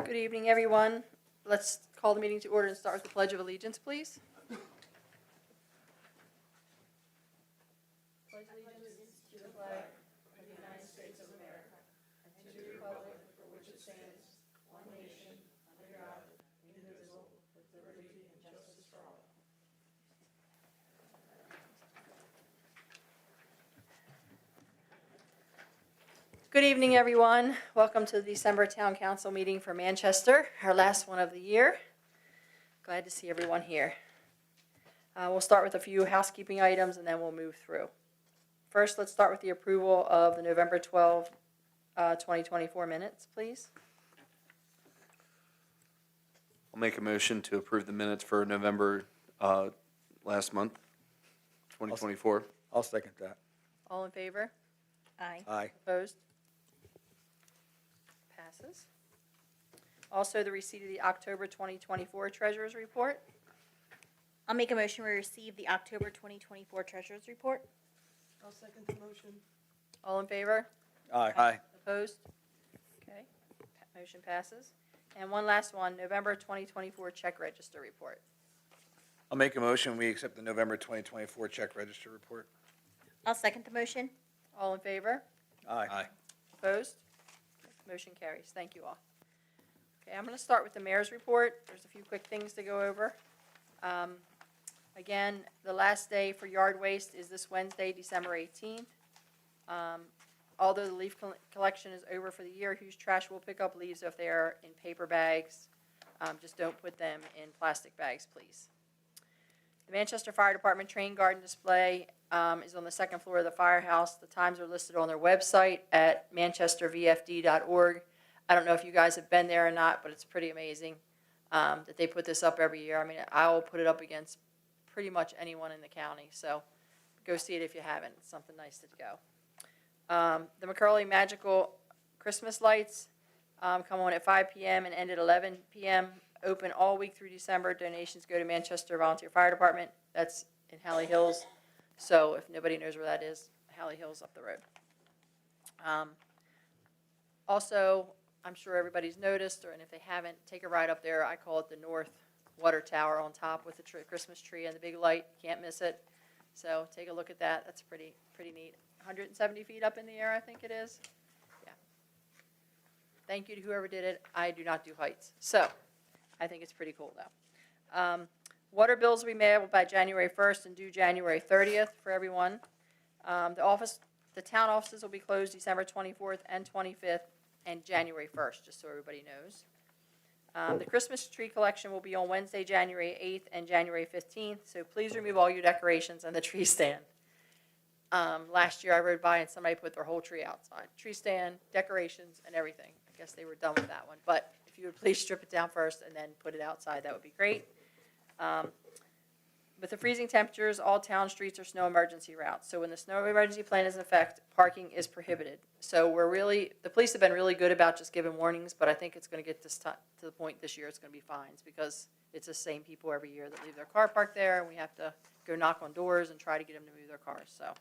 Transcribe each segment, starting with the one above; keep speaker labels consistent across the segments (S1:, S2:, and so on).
S1: Good evening, everyone. Let's call the meeting to order and start with the Pledge of Allegiance, please. Pledge allegiance to the flag of the United States of America and to the republic for which it stands, one nation, under God, indivisible, with liberty and justice for all. Good evening, everyone. Welcome to the December Town Council meeting for Manchester, our last one of the year. Glad to see everyone here. We'll start with a few housekeeping items and then we'll move through. First, let's start with the approval of the November 12, 2024 minutes, please.
S2: I'll make a motion to approve the minutes for November last month, 2024.
S3: I'll second that.
S1: All in favor?
S4: Aye.
S3: Aye.
S1: Opposed? Passes. Also, the receipt of the October 2024 Treasurer's Report.
S4: I'll make a motion we receive the October 2024 Treasurer's Report.
S1: I'll second the motion. All in favor?
S3: Aye.
S2: Aye.
S1: Opposed? Okay, motion passes. And one last one, November 2024 Check Register Report.
S3: I'll make a motion, we accept the November 2024 check register report.
S4: I'll second the motion.
S1: All in favor?
S3: Aye. Aye.
S1: Opposed? Motion carries. Thank you all. Okay, I'm going to start with the mayor's report. There's a few quick things to go over. Again, the last day for yard waste is this Wednesday, December 18th. Although the leaf collection is over for the year, Hughes Trash will pick up leaves if they are in paper bags. Just don't put them in plastic bags, please. The Manchester Fire Department Train Garden Display is on the second floor of the firehouse. The times are listed on their website at manchestervfd.org. I don't know if you guys have been there or not, but it's pretty amazing that they put this up every year. I mean, I will put it up against pretty much anyone in the county, so go see it if you haven't. It's something nice to go. The McCurley Magical Christmas Lights come on at 5 p.m. and end at 11 p.m. Open all week through December. Donations go to Manchester Volunteer Fire Department. That's in Halley Hills. So if nobody knows where that is, Halley Hills up the road. Also, I'm sure everybody's noticed, and if they haven't, take a ride up there. I call it the North Water Tower on top with the Christmas tree and the big light. Can't miss it. So take a look at that. That's pretty neat. 170 feet up in the air, I think it is. Yeah. Thank you to whoever did it. I do not do heights. So I think it's pretty cool, though. Water bills will be mailed by January 1st and due January 30th for everyone. The town offices will be closed December 24th and 25th and January 1st, just so everybody knows. The Christmas tree collection will be on Wednesday, January 8th and January 15th, so please remove all your decorations and the tree stand. Last year I rode by and somebody put their whole tree outside. Tree stand, decorations, and everything. I guess they were done with that one, but if you would please strip it down first and then put it outside, that would be great. With the freezing temperatures, all town streets are snow emergency routes. So when the snow emergency plan is in effect, parking is prohibited. So the police have been really good about just giving warnings, but I think it's going to get this to the point this year it's going to be fines because it's the same people every year that leave their car parked there, and we have to go knock on doors and try to get them to move their cars. So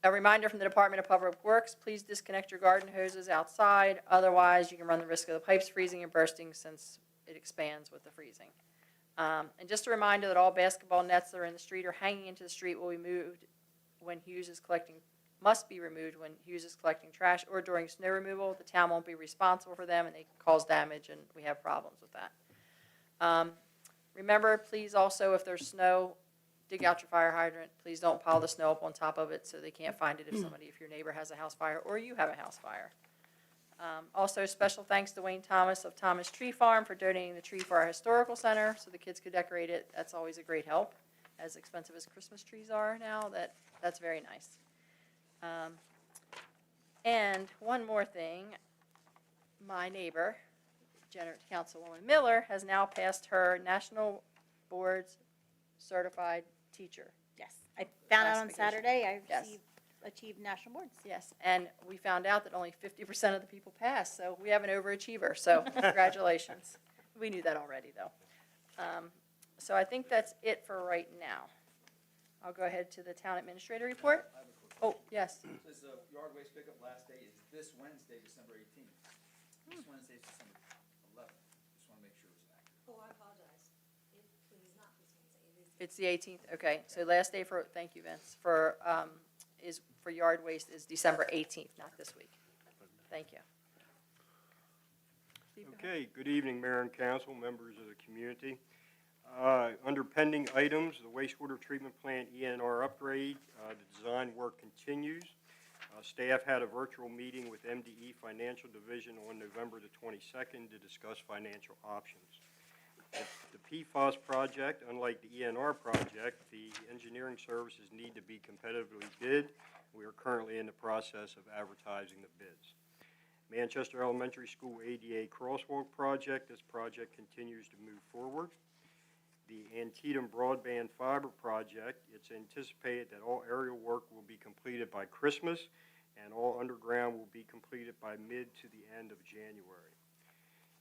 S1: a reminder from the Department of Public Works, please disconnect your garden hoses outside. Otherwise, you can run the risk of the pipes freezing and bursting since it expands with the freezing. And just a reminder that all basketball nets that are in the street or hanging into the street will be moved when Hughes is collecting, must be removed when Hughes is collecting trash or during snow removal. The town won't be responsible for them and they cause damage and we have problems with that. Remember, please also, if there's snow, dig out your fire hydrant. Please don't pile the snow up on top of it so they can't find it if your neighbor has a house fire or you have a house fire. Also, special thanks to Wayne Thomas of Thomas Tree Farm for donating the tree for our historical center so the kids could decorate it. That's always a great help. As expensive as Christmas trees are now, that's very nice. And one more thing, my neighbor, Councilwoman Miller, has now passed her National Board's Certified Teacher.
S4: Yes. I found out on
S1: Classification.
S4: Saturday I
S1: Yes.
S4: achieved national boards.
S1: Yes, and we found out that only 50% of the people passed, so we have an overachiever, so congratulations. We knew that already, though. So I think that's it for right now. I'll go ahead to the town administrator report.
S5: I have a quick
S1: Oh, yes.
S5: question. Says the yard waste pickup last day is this Wednesday, December 18th. This one says December 11th. Just want to make sure it's accurate.
S6: Oh, I apologize. It is not this Wednesday, it is.
S1: It's the 18th, okay. So last day for, thank you, Vince, for, for yard waste is December 18th, not this week. Thank you. Steve, go ahead.
S7: Okay, good evening, Mayor and Council, members of the community. Under pending items, the wastewater treatment plant ENR upgrade, the design work continues. Staff had a virtual meeting with MDE Financial Division on November the 22nd to discuss financial options. The PFAS project, unlike the ENR project, the engineering services need to be competitively bid. We are currently in the process of advertising the bids. Manchester Elementary School ADA crosswalk project, this project continues to move forward. The Antietam broadband fiber project, it's anticipated that all aerial work will be completed by Christmas and all underground will be completed by mid to the end of January.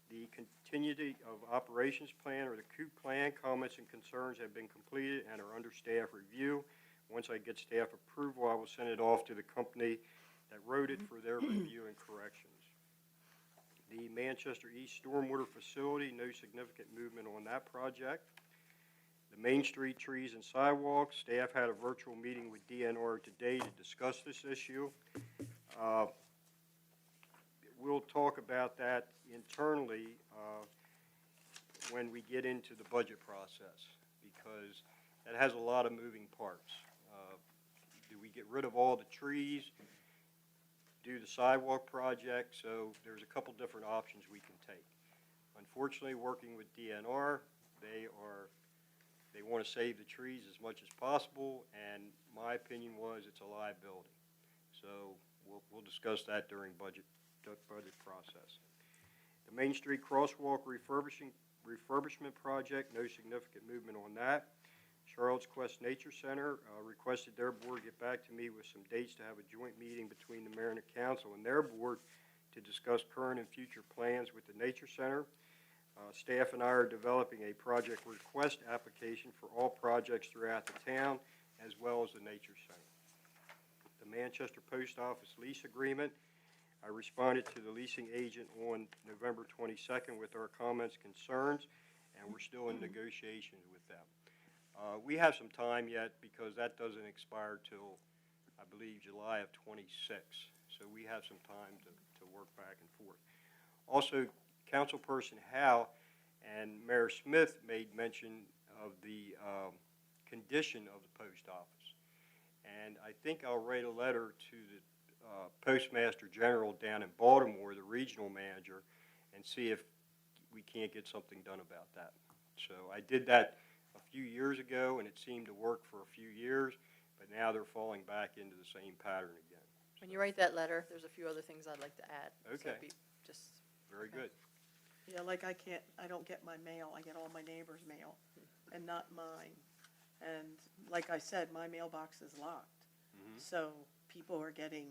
S7: The continuity of operations plan, or the COOP plan, comments and concerns have been completed and are under staff review. Once I get staff approval, I will send it off to the company that wrote it for their review and corrections. The Manchester East Stormwater Facility, no significant movement on that project. The Main Street trees and sidewalks, staff had a virtual meeting with DNR today to discuss this issue. We'll talk about that internally when we get into the budget process, because that has a lot of moving parts. Do we get rid of all the trees? Do the sidewalk project? So there's a couple different options we can take. Unfortunately, working with DNR, they want to save the trees as much as possible, and my opinion was it's a liability. So we'll discuss that during budget process. The Main Street crosswalk refurbishment project, no significant movement on that. Charlotte's Quest Nature Center requested their board get back to me with some dates to have a joint meeting between the mayor and the council and their board to discuss current and future plans with the Nature Center. Staff and I are developing a project request application for all projects throughout the town, as well as the Nature Center. The Manchester Post Office lease agreement, I responded to the leasing agent on November 22nd with our comments, concerns, and we're still in negotiations with them. We have some time yet because that doesn't expire till, I believe, July of 26. So we have some time to work back and forth. Also, Councilperson Howe and Mayor Smith made mention of the condition of the post office. And I think I'll write a letter to the Postmaster General down in Baltimore, the regional manager, and see if we can't get something done about that. So I did that a few years ago, and it seemed to work for a few years, but now they're falling back into the same pattern again.
S1: When you write that letter, there's a few other things I'd like to add. So
S7: Okay.
S1: just,
S7: Very good.
S8: Yeah, like I don't get my mail, I get all my neighbor's mail, and not mine. And like I said, my mailbox is locked. So people are getting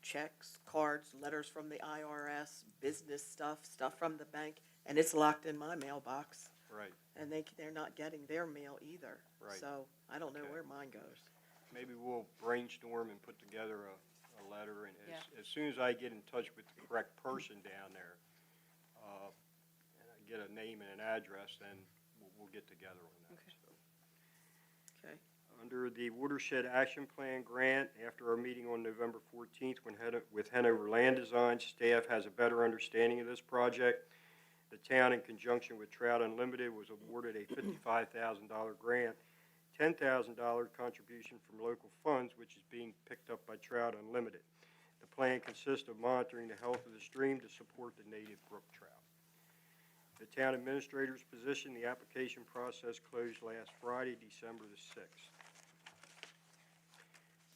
S8: checks, cards, letters from the IRS, business stuff from the bank, and it's locked in my mailbox.
S7: Right.
S8: And they're not getting their mail either.
S7: Right.
S8: So I don't know
S7: Okay.
S8: where mine goes.
S7: Maybe we'll brainstorm and put together a letter, and
S1: Yeah.
S7: as soon as I get in touch with the correct person down there, and I get a name and an address, then we'll get together on that.
S1: Okay.
S7: So.
S8: Okay.
S7: Under the Watershed Action Plan grant, after our meeting on November 14th with Hanover Land Design, staff has a better understanding of this project. The town, in conjunction with Trout Unlimited, was awarded a $55,000 grant, $10,000 contribution from local funds, which is being picked up by Trout Unlimited. The plan consists of monitoring the health of the stream to support the native brook trout. The town administrator's position, the application process closed last Friday, December the 6th.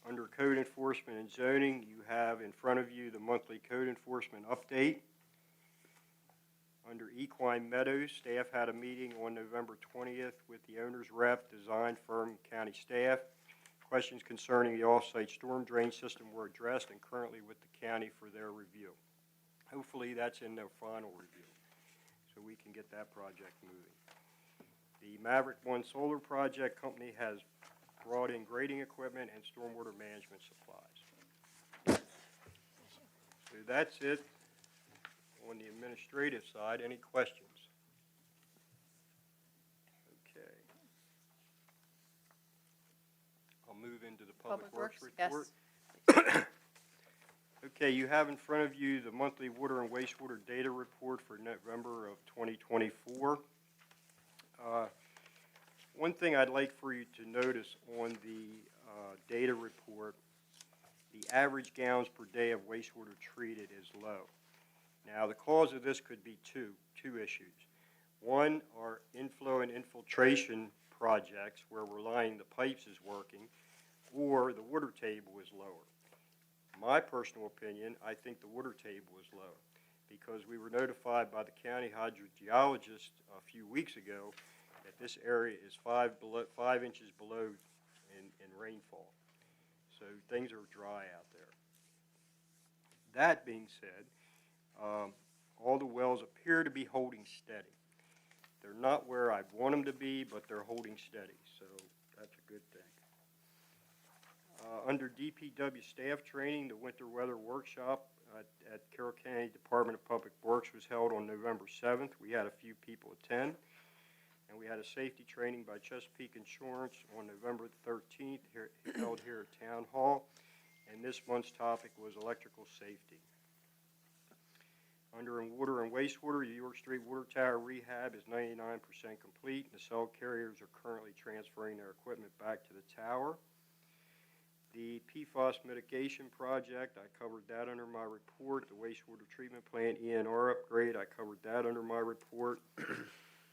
S7: Under code enforcement and zoning, you have in front of you the monthly code enforcement update. Under Equine Meadows, staff had a meeting on November 20th with the owner's rep, design firm, county staff. Questions concerning the off-site storm drain system were addressed and currently with the county for their review. Hopefully that's in their final review, so we can get that project moving. The Maverick One Solar Project Company has brought in grading equipment and stormwater management supplies. So that's it on the administrative side. Any questions? Okay. I'll move into the Public Works report.
S1: Yes.
S7: Okay, you have in front of you the monthly water and wastewater data report for November of 2024. One thing I'd like for you to notice on the data report, the average gallons per day of wastewater treated is low. Now, the cause of this could be two issues. One are inflow and infiltration projects where we're lining the pipes is working, or the water table is lower. My personal opinion, I think the water table is low because we were notified by the county hydrogeologist a few weeks ago that this area is 5 inches below in rainfall. So things are dry out there. That being said, all the wells appear to be holding steady. They're not where I'd want them to be, but they're holding steady, so that's a good thing. Under DPW staff training, the winter weather workshop at Carroll County Department of Public Works was held on November 7th. We had a few people attend, and we had a safety training by Chesapeake Insurance on November 13th, held here at Town Hall, and this month's topic was electrical safety. Under water and wastewater, the York Street Water Tower rehab is 99% complete, and the cell carriers are currently transferring their equipment back to the tower. The PFAS mitigation project, I covered that under my report. The wastewater treatment plant ENR upgrade, I covered that under my report.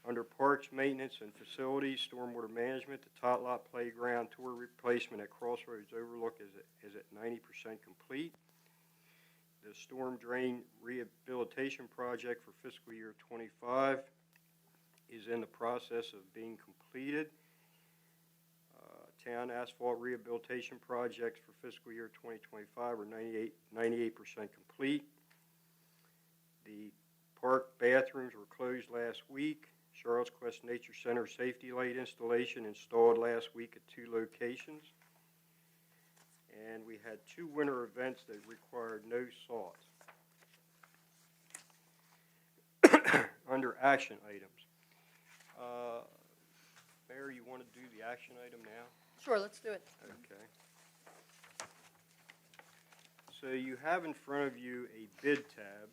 S7: Under parks, maintenance, and facilities, stormwater management, the Tot Lot Playground tour replacement at Crossroads Overlook is at 90% complete. The storm drain rehabilitation project for fiscal year 25 is in the process of being completed. Town asphalt rehabilitation projects for fiscal year 2025 are 98% complete. The park bathrooms were closed last week. Charlotte's Quest Nature Center safety light installation installed last week at 2 locations. And we had 2 winter events that required no salt. Under action items. Mayor, you want to do the action item now?
S1: Sure, let's do it.
S7: Okay. So you have in front of you a bid tab.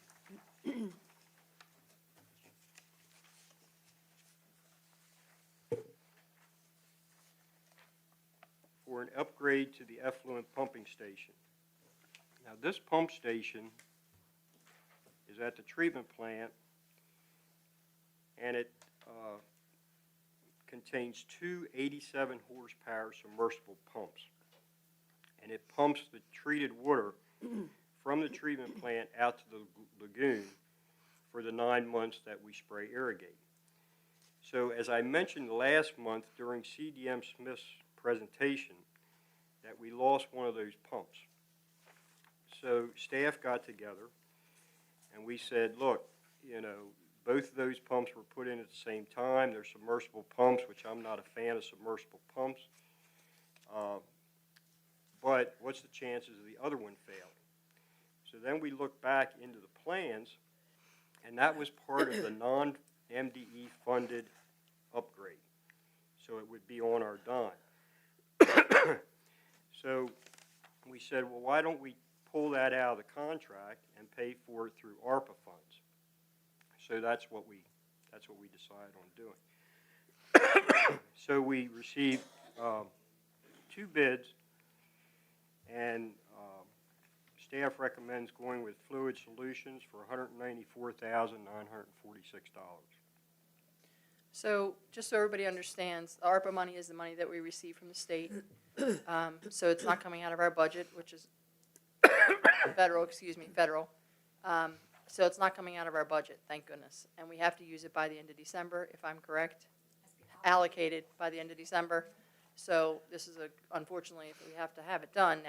S7: For an upgrade to the effluent pumping station. Now, this pump station is at the treatment plant, and it contains 2 87 horsepower submersible pumps. And it pumps the treated water from the treatment plant out to the lagoon for the 9 months that we spray irrigate. So as I mentioned last month during CDM Smith's presentation, that we lost one of those pumps. So staff got together and we said, look, you know, both of those pumps were put in at the same time. They're submersible pumps, which I'm not a fan of submersible pumps. But what's the chances of the other one failing? So then we looked back into the plans, and that was part of the non-MDE funded upgrade. So it would be on our dime. So we said, well, why don't we pull that out of the contract and pay for it through ARPA funds? So that's what we decided on doing. So we received 2 bids, and staff recommends going with Fluid Solutions for $194,946.
S1: So, just so everybody understands, the ARPA money is the money that we receive from the state. So it's not coming out of our budget, which is federal. So it's not coming out of our budget, thank goodness. And we have to use it by the end of December, if I'm correct, allocated by the end of December. So this is unfortunately, if we have to have it done,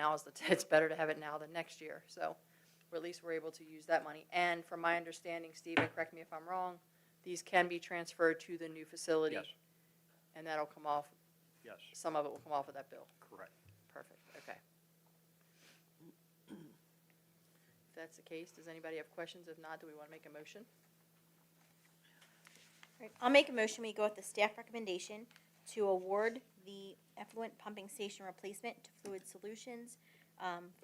S1: it's better to have it now than next year. So at least we're able to use that money. And from my understanding, Stephen, correct me if I'm wrong, these can be transferred to the new facility.
S7: Yes.
S1: And that'll come off,
S7: Yes,
S1: some of it will come off of that bill.
S7: correct.
S1: Perfect, okay. that's the case, does anybody have questions? If not, do we want to make a motion?
S4: Right. I'll make a motion, we go with the staff recommendation to award the effluent pumping station replacement to Fluid Solutions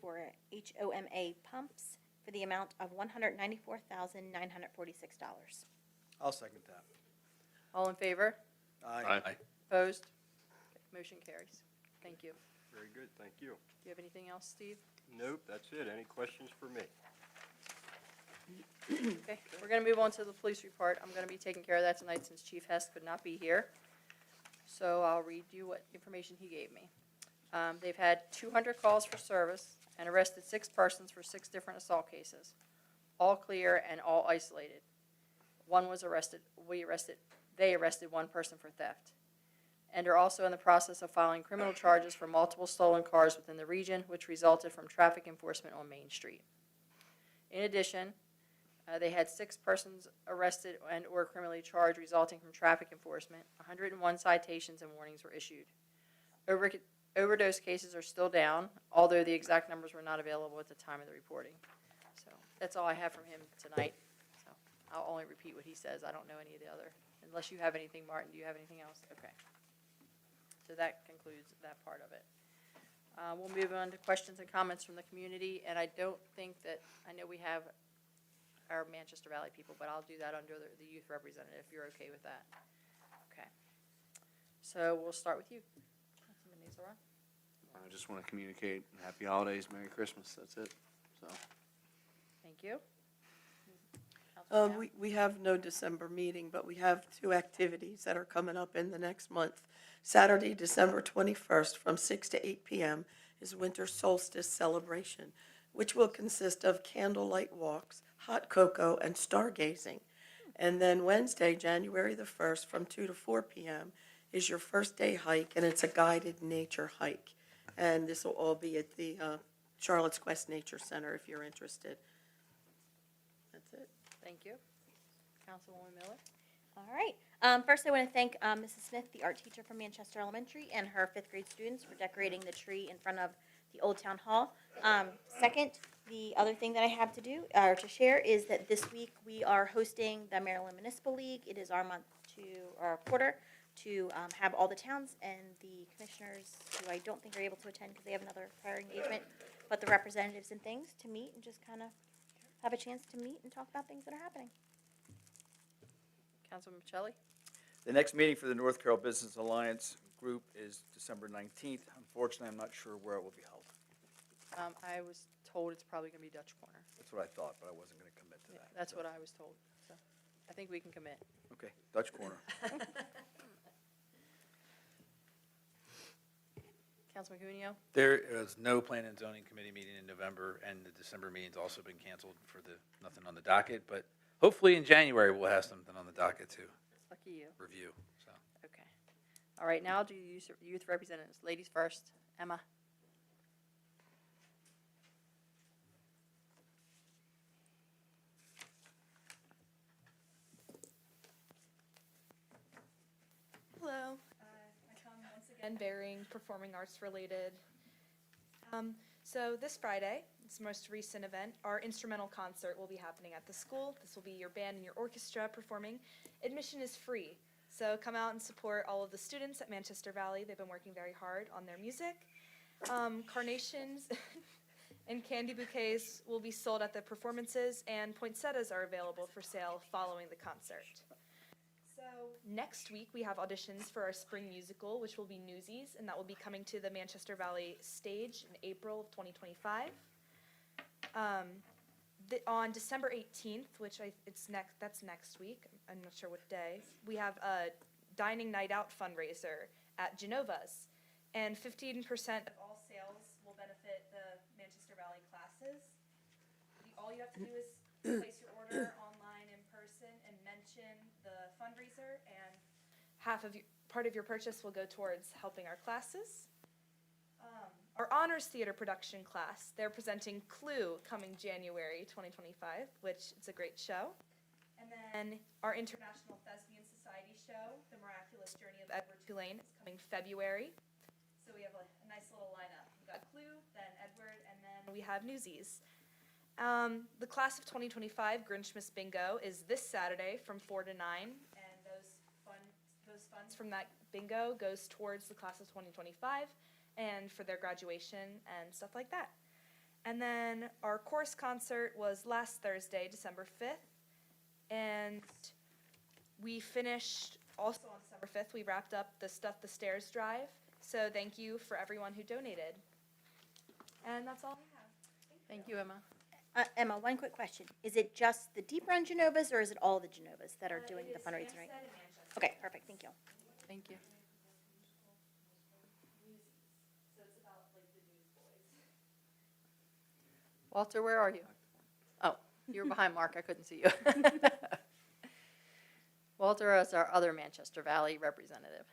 S4: for HOMA pumps for the amount of $194,946.
S3: I'll second that.
S1: All in favor?
S3: Aye.
S1: Opposed? Okay, motion carries. Thank you.
S7: Very good, thank you.
S1: Do you have anything else, Steve?
S7: Nope, that's it. Any questions for me?
S1: Okay, we're gonna move on to the police report. I'm gonna be taking care of that tonight since Chief Hess could not be here. So I'll read you what information he gave me. They've had 200 calls for service and arrested 6 persons for 6 different assault cases. All clear and all isolated. One was arrested, they arrested 1 person for theft. And are also in the process of filing criminal charges for multiple stolen cars within the region, which resulted from traffic enforcement on Main Street. In addition, they had 6 persons arrested and or criminally charged resulting from traffic enforcement. 101 citations and warnings were issued. Overdose cases are still down, although the exact numbers were not available at the time of the reporting. So that's all I have from him tonight. So I'll only repeat what he says. I don't know any of the other. Unless you have anything, Martin, do you have anything else? Okay. So that concludes that part of it. We'll move on to questions and comments from the community, and I don't think that, I know we have our Manchester Valley people, but I'll do that under the youth representative, if you're okay with that. Okay. So we'll start with you. Councilman Nazareth.
S2: I just want to communicate happy holidays, Merry Christmas, that's it, so.
S1: Thank you. Councilman Brown?
S8: We have no December meeting, but we have 2 activities that are coming up in the next month. Saturday, December 21st, from 6 to 8 p.m. is Winter Solstice Celebration, which will consist of candlelight walks, hot cocoa, and stargazing. And then Wednesday, January the 1st, from 2 to 4 p.m. is your first day hike, and it's a guided nature hike. And this will all be at the Charlotte's Quest Nature Center if you're interested. That's it.
S1: Thank you. Councilwoman Miller.
S4: All right. First, I want to thank Mrs. Smith, the art teacher from Manchester Elementary, and her 5th grade students for decorating the tree in front of the Old Town Hall. Second, the other thing that I have to do, or to share, is that this week we are hosting the Maryland Municipal League. It is our month our quarter to have all the towns and the commissioners, who I don't think are able to attend because they have another prior engagement, but the representatives and things to meet and just kind of have a chance to meet and talk about things that are happening.
S1: Councilman Michelli.
S5: The next meeting for the North Carroll Business Alliance Group is December 19th. Unfortunately, I'm not sure where it will be held.
S1: I was told it's probably going to be Dutch Corner.
S5: That's what I thought, but I wasn't going to commit to that.
S1: That's
S5: so.
S1: what I was told. So I think we can commit.
S5: Okay, Dutch Corner.
S1: Councilman Cuneo.
S3: There is no Plan and Zoning Committee meeting in November, and the December meeting's also been canceled for nothing on the docket, but hopefully in January we'll have something on the docket to
S1: Lucky you.
S3: review, so.
S1: Okay. All right, now I'll do youth representatives. Ladies first. Emma.
S9: Hello. I come once again bearing performing arts related. So this Friday, this most recent event, our instrumental concert will be happening at the school. This will be your band and your orchestra performing. Admission is free, so come out and support all of the students at Manchester Valley. They've been working very hard on their music. Carnations and candy bouquets will be sold at the performances, and poinsettias are available for sale following the concert. So next week we have auditions for our spring musical, which will be Newsies, and that will be coming to the Manchester Valley stage in April of 2025. On December 18th, that's next week, I'm not sure what day, we have a dining night out fundraiser at Genova's, and 15% of all sales will benefit the Manchester Valley classes. All you have to do is place your order online in person and mention the fundraiser, and part of your purchase will go towards helping our classes. Our honors theater production class, they're presenting Clue coming January 2025, which is a great show. And then our International Thespian Society show, The Miraculous Journey of Edward Tulane, is coming February. So we have a nice little lineup. We've got Clue, then Edward, and then we have Newsies. The class of 2025 Grinchmas Bingo is this Saturday from 4 to 9, and those funds from that bingo goes towards the class of 2025 and for their graduation and stuff like that. And then our chorus concert was last Thursday, December 5th, and we finished also on December 5th. We wrapped up the Stuff the Stairs drive. So thank you for everyone who donated. And that's all we have.
S1: Thank you, Emma.
S4: Emma, one quick question. Is it just the Deep Run Genovas, or is it all the Genovas that are doing the fundraising right? Okay, perfect, thank you.
S1: Thank you. Walter, where are you? Oh, you were behind Mark, I couldn't see you. Walter is our other Manchester Valley representative.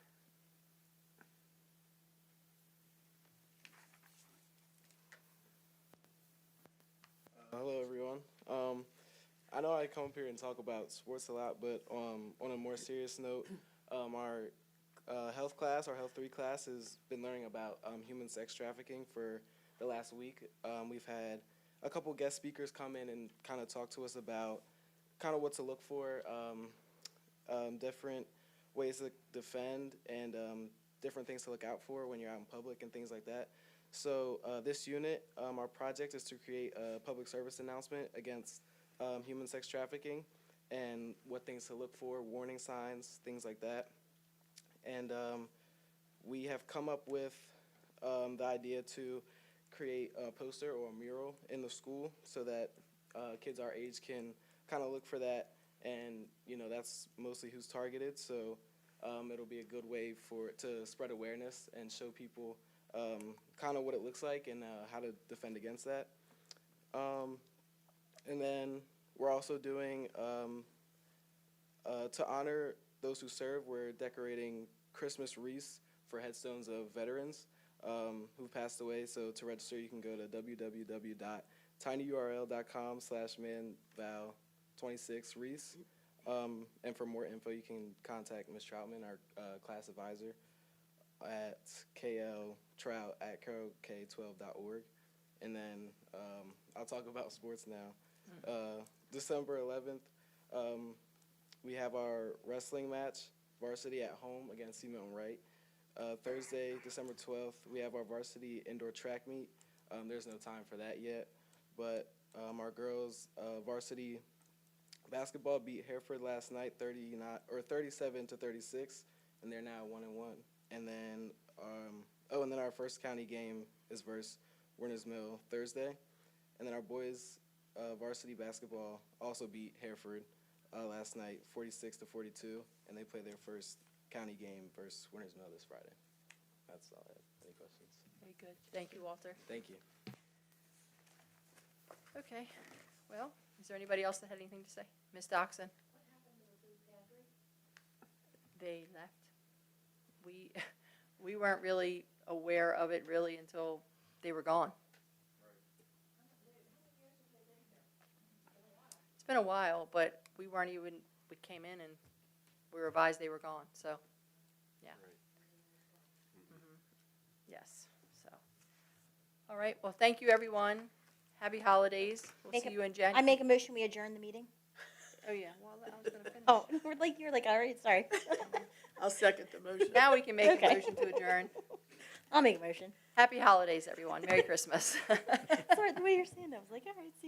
S10: Hello, everyone. I know I come up here and talk about sports a lot, but on a more serious note, our health class, our Health 3 class, has been learning about human sex trafficking for the last week. We've had a couple guest speakers come in and kind of talk to us about kind of what to look for, different ways to defend, and different things to look out for when you're out in public and things like that. So this unit, our project is to create a public service announcement against human sex trafficking and what things to look for, warning signs, things like that. And we have come up with the idea to create a poster or a mural in the school so that kids our age can kind of look for that. And, you know, that's mostly who's targeted. So it'll be a good way to spread awareness and show people kind of what it looks like and how to defend against that. And then we're also doing, to honor those who serve, we're decorating Christmas wreaths for headstones of veterans who passed away. So to register, you can go to www.tinyurl.com/manval26wreaths. And for more info, you can contact Ms. Troutman, our class advisor, at kltrout@carrollk12.org. And then I'll talk about sports now. December 11th, we have our wrestling match, varsity at home against Milton Wright. Thursday, December 12th, we have our varsity indoor track meet. There's no time for that yet, but our girls' varsity basketball beat Hereford last night 37-36, and they're now 1-1. And then, and then our first county game is versus Warners Mill Thursday. And then our boys' varsity basketball also beat Hereford last night 46-42, and they play their first county game versus Warners Mill this Friday. That's all I have. Any questions?
S1: Very good. Thank you, Walter.
S10: Thank you.
S1: Okay, well, is there anybody else that had anything to say? Ms. Doxson? They left. We weren't really aware of it really until they were gone. It's been a while, but we came in and we were advised they were gone, so, yeah. Yes, so. All right, well, thank you, everyone. Happy holidays. We'll see you in
S4: I
S1: January.
S4: make a motion, we adjourn the meeting.
S1: Oh, yeah, well, I was gonna finish.
S4: Oh, you're like, all right, sorry.
S8: I'll second the motion.
S1: Now we can make a
S4: Okay.
S1: motion to adjourn.
S4: I'll make a motion.
S1: Happy holidays, everyone. Merry Christmas.
S4: Sorry, the way you're saying that, I was like, all right, see you.